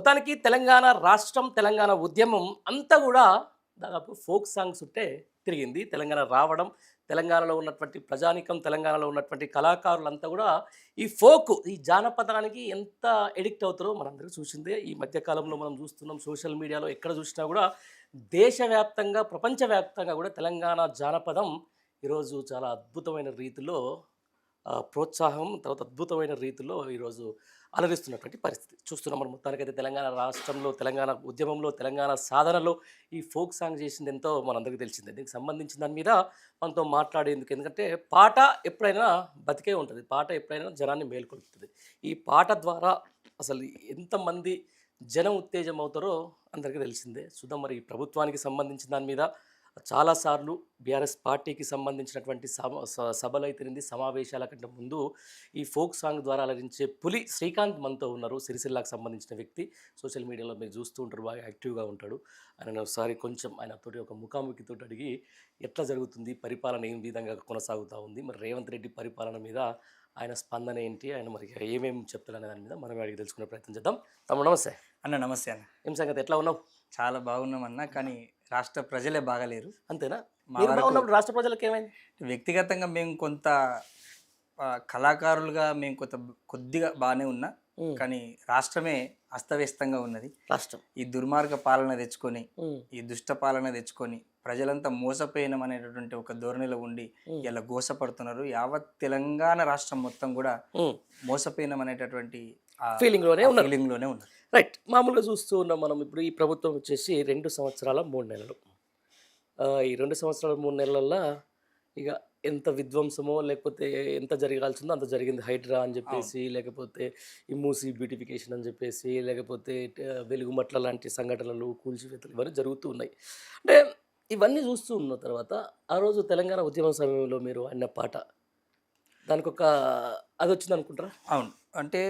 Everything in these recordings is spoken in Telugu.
మొత్తానికి తెలంగాణ రాష్ట్రం, తెలంగాణ ఉద్యమం అంతా గూడా దాదాపు ఫోక్ సాంగ్స్ చుట్టే తిరిగింది. తెలంగాణ రావడం, తెలంగాణలో ఉన్నటువంటి ప్రజానీకం, తెలంగాణలో ఉన్నటువంటి కళాకారులంతా గూడా ఈ ఫోక్, ఈ జానపదానికి ఎంత ఎడిక్ట్ అవుతారో మనందరికీ చూసిందే. ఈ మధ్య కాలంలో మనం చూస్తున్నాం సోషల్ మీడియాలో ఎక్కడ చూసినా గూడా దేశవ్యాప్తంగా, ప్రపంచవ్యాప్తంగా గూడా తెలంగాణ జానపదం ఈరోజు చాలా అద్భుతమైన రీతిలో ప్రోత్సాహం, తర్వాత అద్భుతమైన రీతిలో ఈరోజు అలరిస్తున్నటువంటి పరిస్థితి చూస్తున్నాం. మనం మొత్తానికైతే తెలంగాణ రాష్ట్రంలో, తెలంగాణ ఉద్యమంలో, తెలంగాణ సాధనలో ఈ ఫోక్ సాంగ్ చేసింది ఎంతో మనందరికీ తెలిసిందే. దీనికి సంబంధించిన దాని మీద మనతో మాట్లాడేందుకు, ఎందుకంటే పాట ఎప్పుడైనా బతికే ఉంటుంది, పాట ఎప్పుడైనా జనాన్ని మేల్కొల్పుతుంది. ఈ పాట ద్వారా అసలు ఎంతమంది జనం ఉత్తేజం అవుతారో అందరికీ తెలిసిందే. చూద్దాం మరి ఈ ప్రభుత్వానికి సంబంధించిన దాని మీద చాలాసార్లు బీఆర్ఎస్ పార్టీకి సంబంధించినటువంటి సభలు అయితేనేది, సమావేశాల కంటే ముందు ఈ ఫోక్ సాంగ్ ద్వారా అలరించే పులి శ్రీకాంత్ మనతో ఉన్నారు. సిరిసిల్లాకు సంబంధించిన వ్యక్తి. సోషల్ మీడియాలో మీరు చూస్తూ ఉంటారు, బాగా యాక్టివ్గా ఉంటాడు. ఆయన ఒకసారి కొంచెం ఆయనతోటి ఒక ముఖాముఖితో అడిగి ఎట్లా జరుగుతుంది, పరిపాలన ఏ విధంగా కొనసాగుతూ ఉంది, మరి రేవంత్ రెడ్డి పరిపాలన మీద ఆయన స్పందన ఏంటి, ఆయన మరి ఏమేమి చెప్తారనే దాని మీద మనం అడిగి తెలుసుకునే ప్రయత్నం చేద్దాం. తమ్ముడు నమస్తే. అన్న నమస్తే అన్న. ఏం సంగతి, ఎట్లా ఉన్నావు? చాలా బాగున్నామన్న, కానీ రాష్ట్ర ప్రజలే బాగలేరు. అంతేనా? మా మీరు వరకు బాగున్నప్పుడు రాష్ట్ర ప్రజలకు ఏమైంది? వ్యక్తిగతంగా మేము కొంత కళాకారులుగా మేము కొద్దిగా బాగానే ఉన్నా, ఉమ్, కానీ రాష్ట్రమే అస్తవ్యస్తంగా ఉన్నది. రాష్ట్రం. ఈ దుర్మార్గ పాలన తెచ్చుకొని, ఉమ్, ఈ దుష్ట పాలన తెచ్చుకొని ప్రజలంతా మోసపోయినం అనేటటువంటి ఒక ధోరణిలో ఉండి ఉమ్, ఇలా గోసపడుతున్నారు. యావత్ తెలంగాణ రాష్ట్రం మొత్తం కూడా ఉమ్. మోసపోయినం అనేటటువంటి ఫీలింగ్లోనే ఉన్నారు. ఫీలింగ్లోనే ఉన్నారు. రైట్. మామూలుగా చూస్తూ ఉన్నాం మనం ఇప్పుడు ఈ ప్రభుత్వం వచ్చేసి 2 సంవత్సరాల 3 నెలలు. ఈ 2 సంవత్సరాల 3 నెలల్లో ఇక ఎంత విధ్వంసమో, లేకపోతే ఎంత జరగాల్సిందో అంత జరిగింది. హైడ్రా అని అవును. చెప్పేసి, లేకపోతే ఈ మూసీ బ్యూటిఫికేషన్ అని చెప్పేసి, లేకపోతే వెలుగుమట్ల లాంటి సంఘటనలు, కూల్చివేతలు ఇవన్నీ జరుగుతూ ఉన్నాయి. అంటే ఇవన్నీ చూస్తూ ఉన్న తర్వాత ఆ రోజు తెలంగాణ ఉద్యమ సమయంలో మీరు అన్న పాట, దానికి ఒక అది వచ్చింది అనుకుంటారా? అవును. అంటే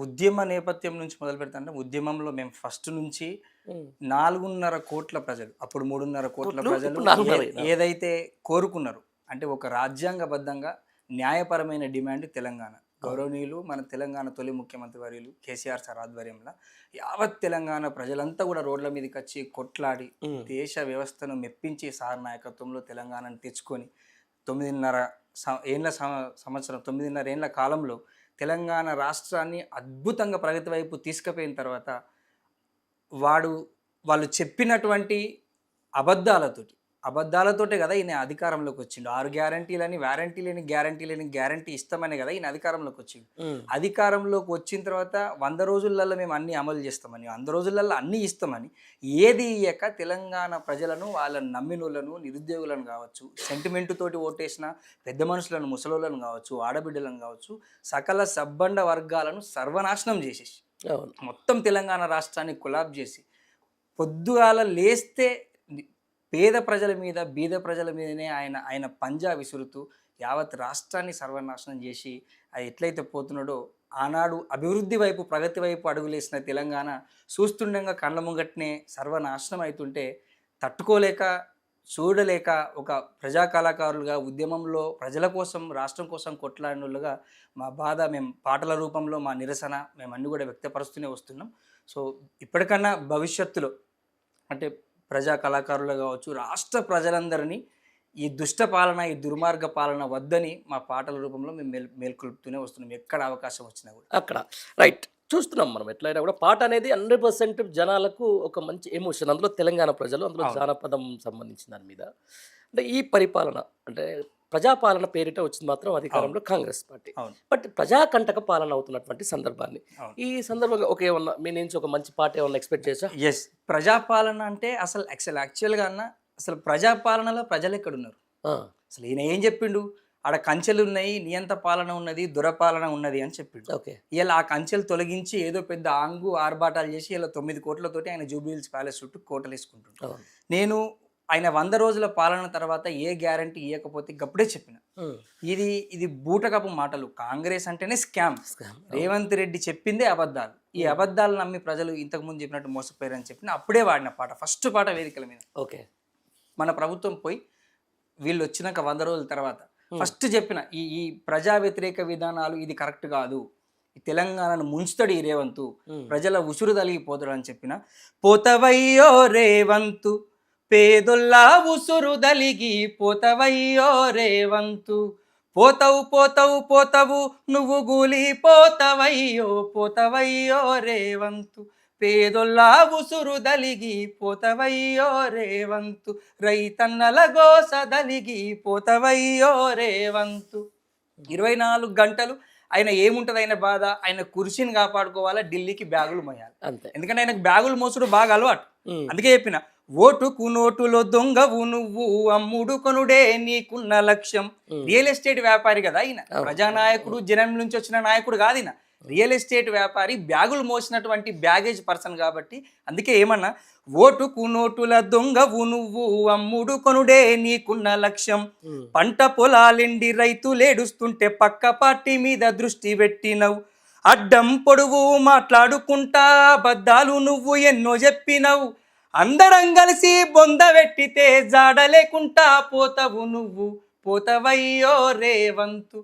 ఉద్యమ నేపథ్యం నుంచి మొదలు పెడతాంటే, ఉద్యమంలో మేము ఫస్ట్ నుంచి ఉమ్. 4.5 కోట్ల ప్రజలు, అప్పుడు 3.5 కోట్ల కోట్లు, ప్రజలు ఇప్పుడు 4.5. ఏదైతే కోరుకున్నారు, అంటే ఒక రాజ్యాంగబద్ధంగా న్యాయపరమైన డిమాండ్ తెలంగాణ. గౌరవనీయులు మన తెలంగాణ తొలి ముఖ్యమంత్రి వర్యులు కేసీఆర్ సార్ ఆధ్వర్యంలో యావత్ తెలంగాణ ప్రజలంతా కూడా రోడ్ల మీదకి వచ్చి కొట్లాడి ఉమ్. దేశ వ్యవస్థను మెప్పించి సార్ నాయకత్వంలో తెలంగాణను తెచ్చుకొని 9.5 సంవత్సరం 9.5 ఏళ్ల కాలంలో తెలంగాణ రాష్ట్రాన్ని అద్భుతంగా ప్రగతి వైపు తీసుకుపోయిన తర్వాత వాళ్ళు చెప్పినటువంటి అబద్ధాలతోటే కదా ఈయన అధికారంలోకి వచ్చిండు. 6 గ్యారంటీలని, గ్యారంటీ ఇస్తామనే కదా ఈయన అధికారంలోకి వచ్చిండు. ఉమ్. అధికారంలోకి వచ్చిన తర్వాత 100 రోజులలో మేము అన్ని అమలు చేస్తామని, 100 రోజులలో అన్నీ ఇస్తామని ఏది ఇయ్యక తెలంగాణ ప్రజలను, వాళ్ళని నమ్మినోళ్ళను, నిరుద్యోగులను కావచ్చు, సెంటిమెంట్ తోటి ఓటేసిన పెద్ద మనుషులను, ముసలోళ్ళను కావచ్చు, ఆడబిడ్డలను కావచ్చు, సకల సబ్బండ వర్గాలను సర్వనాశనం చేసేసి అవును. మొత్తం తెలంగాణ రాష్ట్రాన్ని కొలాబ్ చేసి పొద్దుగాల లేస్తే పేద ప్రజల మీద, బీద ప్రజల మీదనే ఆయన పంజా విసురుతూ యావత్ రాష్ట్రాన్ని సర్వనాశనం చేసి అది ఎట్లయితే పోతున్నాడో, ఆనాడు అభివృద్ధి వైపు, ప్రగతి వైపు అడుగులేసిన తెలంగాణ చూస్తుండగా కళ్ళ ముంగట్నే సర్వనాశనం అవుతుంటే తట్టుకోలేక, చూడలేక ఒక ప్రజా కళాకారులుగా ఉద్యమంలో ప్రజల కోసం, రాష్ట్రం కోసం కొట్లాడినోళ్ళుగా మా బాధ మేము పాటల రూపంలో, మా నిరసన మేము అన్ని కూడా వ్యక్తపరుస్తూనే వస్తున్నాం. సో ఇప్పటికన్నా భవిష్యత్తులో అంటే ప్రజా కళాకారులు కావచ్చు, రాష్ట్ర ప్రజలందరినీ ఈ దుష్ట పాలన, ఈ దుర్మార్గ పాలన వద్దని మా పాటల రూపంలో మేము మేల్కొల్పుతూనే వస్తున్నాం, ఎక్కడ అవకాశం వచ్చినా కూడా. అక్కడ రైట్. చూస్తున్నాం మనం ఎట్లయినా కూడా పాట అనేది 100% జనాలకు ఒక మంచి ఎమోషన్. అందులో తెలంగాణ ప్రజలు, అందులో అవును. జానపదం సంబంధించిన దాని మీద. అంటే ఈ పరిపాలన అంటే ప్రజాపాలన పేరిట వచ్చింది మాత్రం అధికారంలో కాంగ్రెస్ పార్టీ. అవును. బట్ ప్రజాకంటక పాలన అవుతున్నటువంటి సందర్భాన్ని, అవును. ఈ సందర్భంగా ఓకే ఏమన్నా మీ నుంచి ఒక మంచి పాట ఏమన్నా ఎక్స్పెక్ట్ చేసా? ఎస్. ప్రజాపాలన అంటే యాక్చువల్గా అన్న, అసలు ప్రజాపాలనలో ప్రజలు ఎక్కడున్నారు? అసలు ఈయన ఏం చెప్పిండు? ఆడ కంచెలు ఉన్నాయి, నియంత పాలన ఉన్నది, దురపాలన ఉన్నది అని చెప్పిండు. ఓకే. ఇలా ఆ కంచెలు తొలగించి ఏదో పెద్ద ఆర్భాటాలు చేసి ఇలా 9 కోట్లతోటి ఆయన జూబ్లీహిల్స్ ప్యాలెస్ చుట్టూ కోటలు వేసుకుంటున్నాడు. నేను ఆయన 100 రోజుల పాలన తర్వాత ఏ గ్యారంటీ ఇవ్వకపోతే గప్పుడే చెప్పిన, ఇది బూటకపు మాటలు, కాంగ్రెస్ అంటేనే స్కామ్, రేవంత్ రెడ్డి చెప్పిందే అబద్ధాలు, ఈ అబద్ధాలు నమ్మి ప్రజలు ఇంతకుముందు చెప్పినట్టు మోసపోయారని చెప్పిన అప్పుడే వాడిన పాట, ఫస్ట్ పాట వేదికల మీద. ఓకే. మన ప్రభుత్వం పోయి వీళ్ళు వచ్చినాక 100 రోజుల తర్వాత ఫస్ట్ చెప్పిన ఈ ప్రజా వ్యతిరేక విధానాలు ఇది కరెక్ట్ కాదు, ఈ తెలంగాణను ముంచుతాడు ఈ రేవంతు, ఉమ్. ప్రజల ఉసురు తలిగిపోతాడు అని చెప్పిన, పోతవయ్యో రేవంతు పేదొల్లా ఉసురు దలిగి పోతవయ్యో రేవంతు, పోతవు పోతవు పోతవు నువ్వు గూలిపోతవయ్యో పోతవయ్యో రేవంతు, పేదొల్లా ఉసురు దలిగి పోతవయ్యో రేవంతు, రైతన్నల గోస దలిగి పోతవయ్యో రేవంతు. 24 గంటలు ఆయన ఏముంటుంది, ఆయన బాధ, ఆయన కుర్చీని కాపాడుకోవాలా, ఢిల్లీకి బ్యాగులు మోయాలి. అంతే. ఎందుకంటే ఆయనకు బ్యాగులు మోసుడు బాగా అలవాటు. ఉమ్. అందుకే చెప్పిన, ఓటుకు నోటులో దొంగవు నువ్వు అమ్ముడు కొనుడే నీకున్న లక్ష్యం. రియల్ ఎస్టేట్ వ్యాపారి కదా ఆయన, ప్రజానాయకుడు, జనం నుంచి వచ్చిన నాయకుడు కాదు ఈయన, రియల్ ఎస్టేట్ వ్యాపారి, బ్యాగులు మోసినటువంటి బ్యాగేజ్ పర్సన్ కాబట్టి. అందుకే ఏమన్నా, ఓటుకు నోటుల దొంగవు నువ్వు అమ్ముడు కొనుడే నీకున్న లక్ష్యం, పంట పొలాలెండి రైతులేడుస్తుంటే పక్క పార్టీ మీద దృష్టి పెట్టినవు, అడ్డం పొడువు మాట్లాడుకుంటా అబద్ధాలు నువ్వు ఎన్నో చెప్పినవు, అందరం కలిసి బొంద పెట్టితే జాడలేకుంటా పోతవు నువ్వు పోతవయ్యో రేవంతు,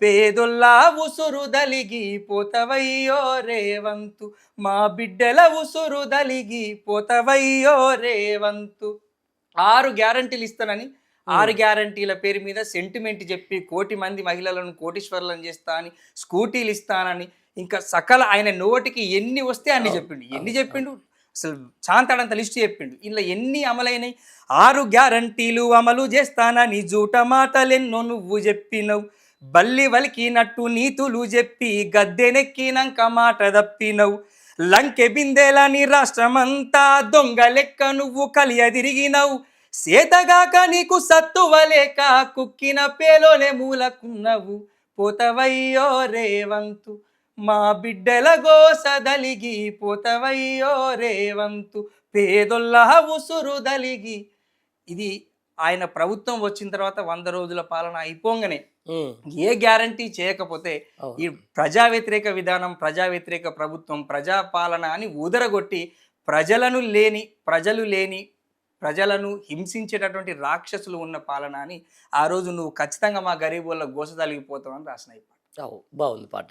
పేదొల్లా ఉసురు దలిగి పోతవయ్యో రేవంతు, మా బిడ్డల ఉసురు దలిగి పోతవయ్యో రేవంతు. 6 గ్యారంటీలు ఇస్తానని 6 గ్యారంటీల పేరు మీద సెంటిమెంట్ చెప్పి 1 కోటి మంది మహిళలను కోటీశ్వరులను చేస్తా అని, స్కూటీలు ఇస్తానని, ఇంకా సకల ఆయన నోటికి ఎన్ని వస్తే అన్ని చెప్పిండు. ఎన్ని చెప్పిండు అసలు చాంతాడంత లిస్ట్ చెప్పిండు. ఇలా ఎన్ని అమలైనాయి? 6 గ్యారంటీలు అమలు చేస్తానని జూట మాటలెన్నో నువ్వు చెప్పినవు, బల్లి వలికినట్టు నీతులు చెప్పి గద్దెనెక్కినాక మాట తప్పినవు, లంకె బిందెలని రాష్ట్రమంతా దొంగ లెక్క నువ్వు కలియదిరిగినవు, సేతగాక నీకు సత్తువలేక కుక్కిన పేలోనే మూలకున్నవు, పోతవయ్యో రేవంతు, మా బిడ్డల గోస దలిగి పోతవయ్యో రేవంతు, పేదొల్లా ఉసురు దలిగి. ఇది ఆయన ప్రభుత్వం వచ్చిన తర్వాత 100 రోజుల పాలన అయిపోగానే ఏ గ్యారంటీ చేయకపోతే ఈ ప్రజా వ్యతిరేక విధానం, ప్రజా వ్యతిరేక ప్రభుత్వం, ప్రజాపాలన అని ఊదరగొట్టి ప్రజలు లేని ప్రజలను హింసించేటటువంటి రాక్షసులు ఉన్న పాలన అని ఆ రోజు నువ్వు ఖచ్చితంగా మా గరీబుల గోస తలిగిపోతావు అని రాసిన ఈ పాట. బాగుంది పాట.